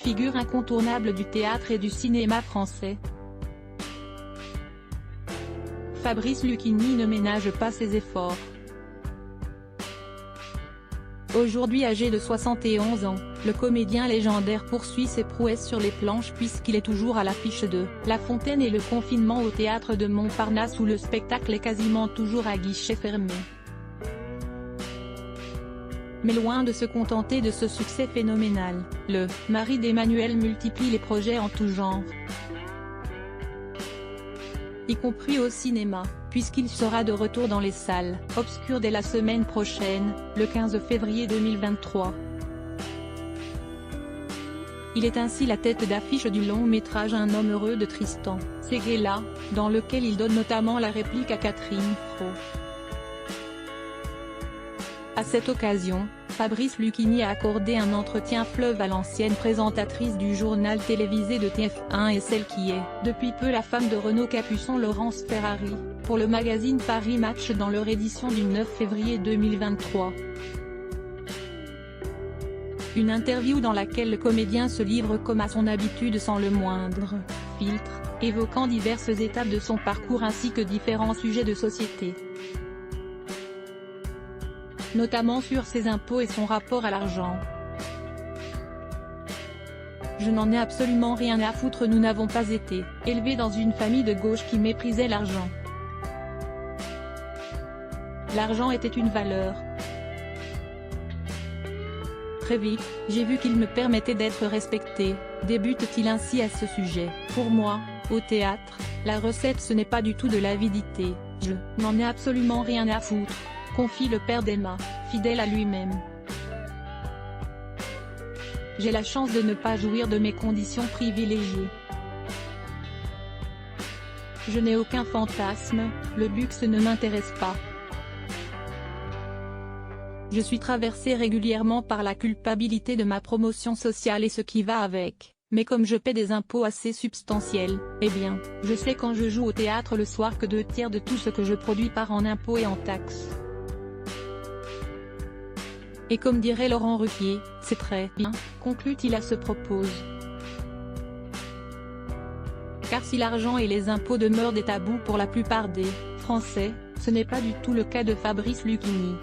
figure incontournable du théâtre et du cinéma français. Fabrice Lucchini ne ménage pas ses efforts. Aujourd'hui âgé de 71 ans, le comédien légendaire poursuit ses prouesses sur les planches puisqu'il est toujours à l'affiche de La Fontaine et Le Confinement au théâtre de Montparnasse où le spectacle est quasiment toujours à guichet fermé. Mais loin de se contenter de ce succès phénoménal, le mari d'Emmanuelle multiplie les projets en tout genre, y compris au cinéma, puisqu'il sera de retour dans les salles obscures dès la semaine prochaine, le 15 février 2023. Il est ainsi la tête d'affiche du long-métrage Un homme heureux de Tristan Ségala, dans lequel il donne notamment la réplique à Catherine Fro. À cette occasion, Fabrice Lucchini a accordé un entretien fleuve à l'ancienne présentatrice du journal télévisé de TF1 et celle qui est, depuis peu la femme de Renaud Capuçon Laurence Ferrari, pour le magazine Paris Match dans leur édition du 9 février 2023. Une interview dans laquelle le comédien se livre comme à son habitude sans le moindre filtre, évoquant diverses étapes de son parcours ainsi que différents sujets de société, notamment sur ses impôts et son rapport à l'argent. Je n'en ai absolument rien à foutre, nous n'avons pas été élevés dans une famille de gauche qui méprisait l'argent. L'argent était une valeur. Très vite, j'ai vu qu'il me permettait d'être respecté, débute-t-il ainsi à ce sujet. Pour moi, au théâtre, la recette ce n'est pas du tout de l'avidité, je n'en ai absolument rien à foutre, confie le père d'Emma, fidèle à lui-même. J'ai la chance de ne pas jouir de mes conditions privilégiées. Je n'ai aucun fantasme, le luxe ne m'intéresse pas. Je suis traversé régulièrement par la culpabilité de ma promotion sociale et ce qui va avec, mais comme je paie des impôts assez substantiels, eh bien, je sais quand je joue au théâtre le soir que 2/3 de tout ce que je produis part en impôts et en taxes. Et comme dirait Laurent Ruquier, c'est très bien, conclut-il à ce propos. Car si l'argent et les impôts demeurent des tabous pour la plupart des Français, ce n'est pas du tout le cas de Fabrice Lucchini.